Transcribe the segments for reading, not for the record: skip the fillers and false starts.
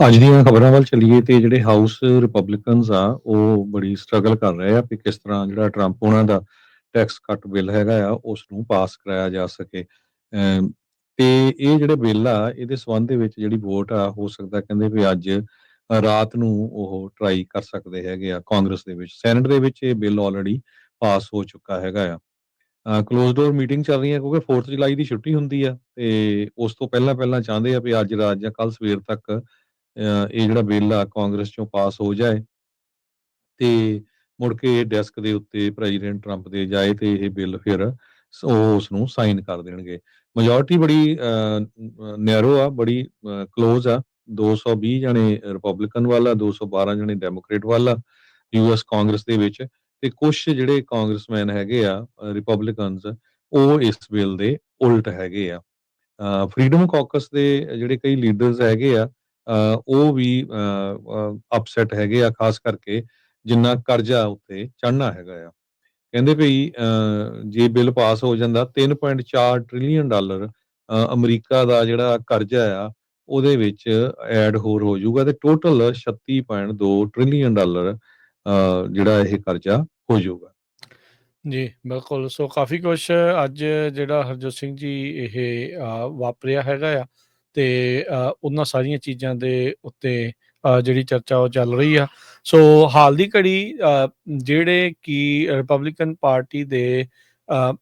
ਅੱਜ ਦੀਆਂ ਖਬਰਾਂ ਵੱਲ ਚੱਲੀਏ ਤੇ ਜਿਹੜੇ ਹਾਊਸ ਰਿਪਬਲਿਕਨਸ ਆ ਉਹ ਬੜੀ ਸਟਰਗਲ ਕਰ ਰਹੇ ਆ ਵੀ ਕਿਸ ਤਰ੍ਹਾਂ ਜਿਹੜਾ ਟਰੰਪ ਉਹਨਾਂ ਦਾ ਟੈਕਸ ਕੱਟ ਬਿੱਲ ਹੈਗਾ ਆ ਉਸ ਨੂੰ ਪਾਸ ਕਰਾਇਆ ਜਾ ਸਕੇ। ਤੇ ਇਹ ਜਿਹੜੇ ਬਿੱਲ ਆ ਇਹਦੇ ਸੰਬੰਧ ਦੇ ਵਿੱਚ ਜਿਹੜੀ ਵੋਟ ਆ ਹੋ ਸਕਦਾ ਕਹਿੰਦੇ ਵੀ ਅੱਜ ਰਾਤ ਨੂੰ ਉਹ ਟਰਾਈ ਕਰ ਸਕਦੇ ਹੈਗੇ ਆ ਕਾਂਗਰਸ ਦੇ ਵਿੱਚ। ਸੈਨੇਟ ਦੇ ਵਿੱਚ ਇਹ ਬਿੱਲ ਆਲਰੇਡੀ ਪਾਸ ਹੋ ਚੁੱਕਾ ਹੈਗਾ ਆ। ਕਲੋਜ਼ ਡੋਰ ਮੀਟਿੰਗ ਚੱਲ ਰਹੀ ਹੈ ਕਿਉਂਕਿ 4th ਜੁਲਾਈ ਦੀ ਛੁੱਟੀ ਹੁੰਦੀ ਆ ਤੇ ਉਸ ਤੋਂ ਪਹਿਲਾਂ ਪਹਿਲਾਂ ਚਾਹੁੰਦੇ ਆ ਵੀ ਅੱਜ ਰਾਤ ਜਾਂ ਕੱਲ ਸਵੇਰ ਤੱਕ ਇਹ ਜਿਹੜਾ ਬਿੱਲ ਆ ਕਾਂਗਰਸ ਚੋਂ ਪਾਸ ਹੋ ਜਾਏ ਤੇ ਮੁੜ ਕੇ ਡੈਸਕ ਦੇ ਉੱਤੇ ਪ੍ਰੈਜ਼ੀਡੈਂਟ ਟਰੰਪ ਦੇ ਜਾਏ ਤੇ ਇਹ ਬਿੱਲ ਫਿਰ ਉਹ ਉਸ ਨੂੰ ਸਾਈਨ ਕਰ ਦੇਣਗੇ। ਮੈਜੋਰਟੀ ਬੜੀ ਨੈਰੋ ਆ, ਬੜੀ ਕਲੋਜ਼ ਆ। 220 ਜਣੇ ਰਿਪਬਲਿਕਨ ਵੱਲ ਆ, 212 ਜਣੇ ਡੈਮੋਕ੍ਰੇਟ ਵੱਲ ਆ ਯੂਐਸ ਕਾਂਗਰਸ ਦੇ ਵਿੱਚ। ਤੇ ਕੁਛ ਜਿਹੜੇ ਕਾਂਗਰਸਮੈਨ ਹੈਗੇ ਆ ਰਿਪਬਲਿਕਨਸ ਉਹ ਇਸ ਬਿੱਲ ਦੇ ਉਲਟ ਹੈਗੇ ਆ। ਫਰੀडम ਕਾਕਸ ਦੇ ਜਿਹੜੇ ਕਈ ਲੀਡਰਸ ਹੈਗੇ ਆ ਉਹ ਵੀ ਅਪਸੈਟ ਹੈਗੇ ਆ, ਖਾਸ ਕਰਕੇ ਜਿੰਨਾ ਕਰਜ਼ਾ ਉੱਤੇ ਚੜ੍ਹਨਾ ਹੈਗਾ ਆ। ਕਹਿੰਦੇ ਵੀ ਜੇ ਬਿੱਲ ਪਾਸ ਹੋ ਜਾਂਦਾ 3.4 ਟ੍ਰਿਲੀਅਨ ਡਾਲਰ ਅਮਰੀਕਾ ਦਾ ਜਿਹੜਾ ਕਰਜ਼ਾ ਆ ਉਹਦੇ ਵਿੱਚ ਐਡ ਹੋਰ ਹੋ ਜਾਊਗਾ ਤੇ ਟੋਟਲ 36.2 ਟ੍ਰਿਲੀਅਨ ਡਾਲਰ ਜਿਹੜਾ ਇਹ ਕਰਜ਼ਾ ਹੋ ਜਾਊਗਾ। ਜੀ, ਬਿਲਕੁਲ। ਸੋ ਕਾफ़ी ਕੁਛ ਅੱਜ ਜਿਹੜਾ ਹਰਜੋਤ ਸਿੰਘ ਜੀ ਇਹ ਵਾਪਰਿਆ ਹੈਗਾ ਆ ਤੇ ਉਹਨਾਂ ਸਾਰੀਆਂ ਚੀਜ਼ਾਂ ਦੇ ਉੱਤੇ ਜਿਹੜੀ ਚਰਚਾ ਉਹ ਚੱਲ ਰਹੀ ਆ। ਸੋ ਹਾਲ ਦੀ ਘੜੀ ਜਿਹੜੇ ਕਿ ਰਿਪਬਲਿਕਨ ਪਾਰਟੀ ਦੇ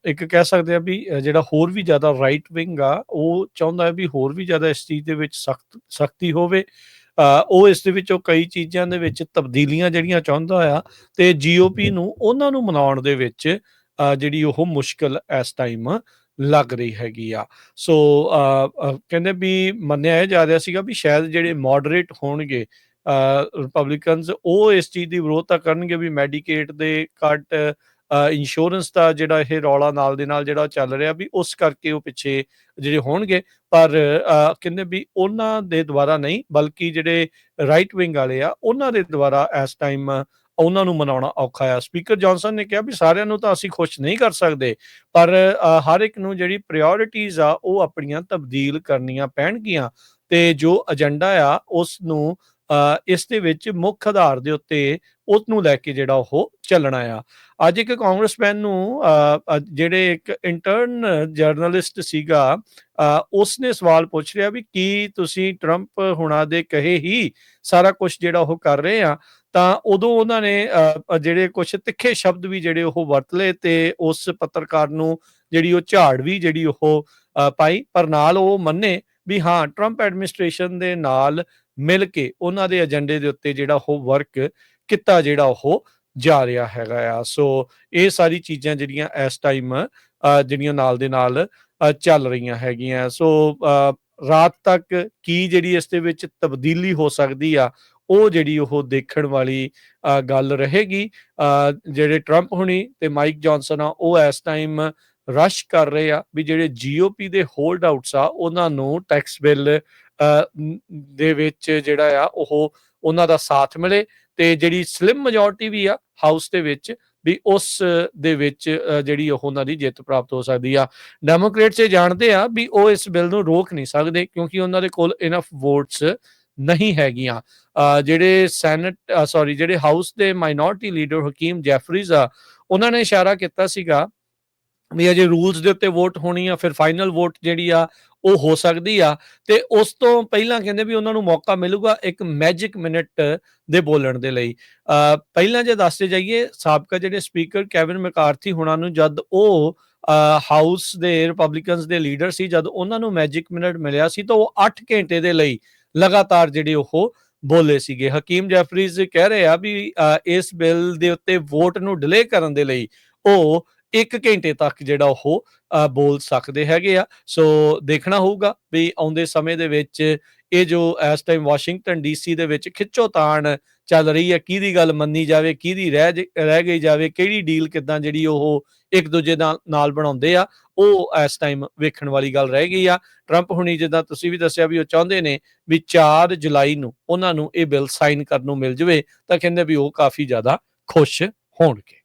ਇੱਕ ਕਹਿ ਸਕਦੇ ਆ ਵੀ ਜਿਹੜਾ ਹੋਰ ਵੀ ਜ਼ਿਆਦਾ ਰਾਈਟ ਵਿੰਗ ਆ ਉਹ ਚਾਹੁੰਦਾ ਹੈ ਵੀ ਹੋਰ ਵੀ ਜ਼ਿਆਦਾ ਇਸ ਚੀਜ਼ ਦੇ ਵਿੱਚ ਸਖਤੀ ਹੋਵੇ। ਉਹ ਇਸ ਦੇ ਵਿੱਚੋਂ ਕਈ ਚੀਜ਼ਾਂ ਦੇ ਵਿੱਚ ਤਬਦੀਲੀਆਂ ਜਿਹੜੀਆਂ ਚਾਹੁੰਦਾ ਆ ਤੇ ਜੀਓਪੀ ਨੂੰ ਉਹਨਾਂ ਨੂੰ ਮਨਾਉਣ ਦੇ ਵਿੱਚ ਜਿਹੜੀ ਉਹ ਮੁਸ਼ਕਲ ਇਸ ਟਾਈਮ ਲੱਗ ਰਹੀ ਹੈਗੀ ਆ। ਸੋ ਕਹਿੰਦੇ ਵੀ ਮੰਨਿਆ ਇਹ ਜਾ ਰਿਹਾ ਸੀਗਾ ਵੀ ਸ਼ਾਇਦ ਜਿਹੜੇ ਮੋਡਰੇਟ ਹੋਣਗੇ ਰਿਪਬਲਿਕਨਸ ਉਹ ਇਸ ਚੀਜ਼ ਦੀ ਵਿਰੋਧਤਾ ਕਰਨਗੇ ਵੀ ਮੈਡੀਕੇਡ ਦੇ ਕੱਟ, ਇੰਸ਼ੋਰੈਂਸ ਦਾ ਜਿਹੜਾ ਇਹ ਰੌਲਾ ਨਾਲ ਦੇ ਨਾਲ ਜਿਹੜਾ ਚੱਲ ਰਿਹਾ ਵੀ ਉਸ ਕਰਕੇ ਉਹ ਪਿੱਛੇ ਜਿਹੜੇ ਹੋਣਗੇ। ਪਰ ਕਹਿੰਦੇ ਵੀ ਉਹਨਾਂ ਦੇ ਦੁਆਰਾ ਨਹੀਂ ਬਲਕਿ ਜਿਹੜੇ ਰਾਈਟ ਵਿੰਗ ਵਾਲੇ ਆ ਉਹਨਾਂ ਦੇ ਦੁਆਰਾ ਇਸ ਟਾਈਮ ਉਹਨਾਂ ਨੂੰ ਮਨਾਉਣਾ ਔਖਾ ਆ। ਸਪੀਕਰ ਜੌਨਸਨ ਨੇ ਕਿਹਾ ਵੀ ਸਾਰਿਆਂ ਨੂੰ ਤਾਂ ਅਸੀਂ ਖੁਸ਼ ਨਹੀਂ ਕਰ ਸਕਦੇ ਪਰ ਹਰ ਇੱਕ ਨੂੰ ਜਿਹੜੀ ਪ੍ਰਾਇਓਰਿਟੀਜ਼ ਆ ਉਹ ਆਪਣੀਆਂ ਤਬਦੀਲ ਕਰਨੀਆਂ ਪੈਣਗੀਆਂ ਤੇ ਜੋ ਏਜੰਡਾ ਆ ਉਸ ਨੂੰ ਇਸ ਦੇ ਵਿੱਚ ਮੁੱਖ ਆਧਾਰ ਦੇ ਉੱਤੇ ਉਸ ਨੂੰ ਲੈ ਕੇ ਜਿਹੜਾ ਉਹ ਚੱਲਣਾ ਆ। ਅੱਜ ਇੱਕ ਕਾਂਗਰਸਮੈਨ ਨੂੰ ਜਿਹੜੇ ਇੱਕ ਇੰਟਰਨ ਜਰਨਲਿਸਟ ਸੀਗਾ ਉਸਨੇ ਸਵਾਲ ਪੁੱਛ ਰਿਹਾ ਵੀ ਕੀ ਤੁਸੀਂ ਟਰੰਪ ਹੁਣਾਂ ਦੇ ਕਹੇ ਹੀ ਸਾਰਾ ਕੁਝ ਜਿਹੜਾ ਉਹ ਕਰ ਰਹੇ ਆ ਤਾਂ ਉਦੋਂ ਉਹਨਾਂ ਨੇ ਜਿਹੜੇ ਕੁਝ ਤਿੱਖੇ ਸ਼ਬਦ ਵੀ ਜਿਹੜੇ ਉਹ ਵਰਤ ਲਏ ਤੇ ਉਸ ਪੱਤਰਕਾਰ ਨੂੰ ਜਿਹੜੀ ਉਹ ਝਾੜ ਵੀ ਜਿਹੜੀ ਉਹ ਪਾਈ ਪਰ ਨਾਲ ਉਹ ਮੰਨੇ ਵੀ ਹਾਂ ਟਰੰਪ ਐਡਮਿਨਿਸਟ੍ਰੇਸ਼ਨ ਦੇ ਨਾਲ ਮਿਲ ਕੇ ਉਹਨਾਂ ਦੇ ਏਜੰਡੇ ਦੇ ਉੱਤੇ ਜਿਹੜਾ ਉਹ ਵਰਕ ਕੀਤਾ ਜਿਹੜਾ ਉਹ ਜਾ ਰਿਹਾ ਹੈਗਾ ਆ। ਸੋ ਇਹ ਸਾਰੀ ਚੀਜ਼ਾਂ ਜਿਹੜੀਆਂ ਇਸ ਟਾਈਮ ਜਿਹੜੀਆਂ ਨਾਲ ਦੇ ਨਾਲ ਚੱਲ ਰਹੀਆਂ ਹੈਗੀਆਂ। ਸੋ ਰਾਤ ਤੱਕ ਕੀ ਜਿਹੜੀ ਇਸ ਦੇ ਵਿੱਚ ਤਬਦੀਲੀ ਹੋ ਸਕਦੀ ਆ ਉਹ ਜਿਹੜੀ ਉਹ ਦੇਖਣ ਵਾਲੀ ਗੱਲ ਰਹੇਗੀ। ਜਿਹੜੇ ਟਰੰਪ ਹੁਣੀ ਤੇ ਮਾਈਕ ਜੌਨਸਨ ਆ ਉਹ ਇਸ ਟਾਈਮ ਰਸ਼ ਕਰ ਰਹੇ ਆ ਵੀ ਜਿਹੜੇ ਜੀਓਪੀ ਦੇ ਹੋਲਡ ਆਊਟਸ ਆ ਉਹਨਾਂ ਨੂੰ ਟੈਕਸ ਬਿੱਲ ਦੇ ਵਿੱਚ ਜਿਹੜਾ ਆ ਉਹ ਉਹਨਾਂ ਦਾ ਸਾਥ ਮਿਲੇ ਤੇ ਜਿਹੜੀ ਸਲਿਮ ਮੈਜੋਰਟੀ ਵੀ ਆ ਹਾਊਸ ਦੇ ਵਿੱਚ ਵੀ ਉਸ ਦੇ ਵਿੱਚ ਜਿਹੜੀ ਉਹ ਉਹਨਾਂ ਦੀ ਜਿੱਤ ਪ੍ਰਾਪਤ ਹੋ ਸਕਦੀ ਆ। ਡੈਮੋਕ੍ਰੇਟਸ ਇਹ ਜਾਣਦੇ ਆ ਵੀ ਉਹ ਇਸ ਬਿੱਲ ਨੂੰ ਰੋਕ ਨਹੀਂ ਸਕਦੇ ਕਿਉਂਕਿ ਉਹਨਾਂ ਦੇ ਕੋਲ ਇਨਫ ਵੋਟਸ ਨਹੀਂ ਹੈਗੀਆਂ। ਜਿਹੜੇ ਹਾਊਸ ਦੇ ਮਾਈਨੋਰਟੀ ਲੀਡਰ ਹਕੀਮ ਜੈਫਰੀਜ਼ ਆ ਉਹਨਾਂ ਨੇ ਇਸ਼ਾਰਾ ਕੀਤਾ ਸੀਗਾ ਵੀ ਅਜੇ ਰੂਲਸ ਦੇ ਉੱਤੇ ਵੋਟ ਹੋਣੀ ਆ ਫਿਰ ਫਾਈਨਲ ਵੋਟ ਜਿਹੜੀ ਆ ਉਹ ਹੋ ਸਕਦੀ ਆ ਤੇ ਉਸ ਤੋਂ ਪਹਿਲਾਂ ਕਹਿੰਦੇ ਵੀ ਉਹਨਾਂ ਨੂੰ ਮੌਕਾ ਮਿਲੂਗਾ ਇੱਕ ਮੈਜਿਕ ਮਿੰਟ ਦੇ ਬੋਲਣ ਦੇ ਲਈ। ਪਹਿਲਾਂ ਜੇ ਦੱਸਦੇ ਜਾਈਏ ਸਾਬਕਾ ਜਿਹੜੇ ਸਪੀਕਰ ਕੈਵਿਨ ਮੈਕਾਰਥੀ ਹੁਣਾਂ ਨੂੰ ਜਦ ਉਹ ਹਾਊਸ ਦੇ ਰਿਪਬਲਿਕਨਸ ਦੇ ਲੀਡਰ ਸੀ ਜਦ ਉਹਨਾਂ ਨੂੰ ਮੈਜਿਕ ਮਿੰਟ ਮਿਲਿਆ ਸੀ ਤਾਂ ਉਹ 8 ਘੰਟੇ ਦੇ ਲਈ ਲਗਾਤਾਰ ਜਿਹੜੇ ਉਹ ਬੋਲੇ ਸੀਗੇ। ਹਕੀਮ ਜੈਫਰੀਜ਼ ਕਹਿ ਰਹੇ ਆ ਵੀ ਇਸ ਬਿੱਲ ਦੇ ਉੱਤੇ ਵੋਟ ਨੂੰ ਡਿਲੇ ਕਰਨ ਦੇ ਲਈ ਉਹ 1 ਘੰਟੇ ਤੱਕ ਜਿਹੜਾ ਉਹ ਬੋਲ ਸਕਦੇ ਹੈਗੇ ਆ। ਸੋ ਦੇਖਣਾ ਹੋਊਗਾ ਵੀ ਆਉਂਦੇ ਸਮੇਂ ਦੇ ਵਿੱਚ ਇਹ ਜੋ ਇਸ ਟਾਈਮ ਵਾਸ਼ਿੰਗਟਨ ਡੀਸੀ ਦੇ ਵਿੱਚ ਖਿੱਚੋਤਾਣ ਚੱਲ ਰਹੀ ਹੈ ਕਿਹਦੀ ਗੱਲ ਮੰਨੀ ਜਾਵੇ ਕਿਹਦੀ ਰਹਿ ਗਈ ਜਾਵੇ ਕਿਹੜੀ ਡੀਲ ਕਿੱਦਾਂ ਜਿਹੜੀ ਉਹ ਇੱਕ ਦੂਜੇ ਨਾਲ ਬਣਾਉਂਦੇ ਆ ਉਹ ਇਸ ਟਾਈਮ ਵੇਖਣ ਵਾਲੀ ਗੱਲ ਰਹਿ ਗਈ ਆ। ਟਰੰਪ ਹੁਣੀ ਜਿੱਦਾਂ ਤੁਸੀਂ ਵੀ ਦੱਸਿਆ ਵੀ ਉਹ ਚਾਹੁੰਦੇ ਨੇ ਵੀ 4 ਜੁਲਾਈ ਨੂੰ ਉਹਨਾਂ ਨੂੰ ਇਹ ਬਿੱਲ ਸਾਈਨ ਕਰਨ ਨੂੰ ਮਿਲ ਜਾਵੇ ਤਾਂ ਕਹਿੰਦੇ ਵੀ ਉਹ ਕਾਫੀ ਜ਼ਿਆਦਾ ਖੁਸ਼ ਹੋਣਗੇ।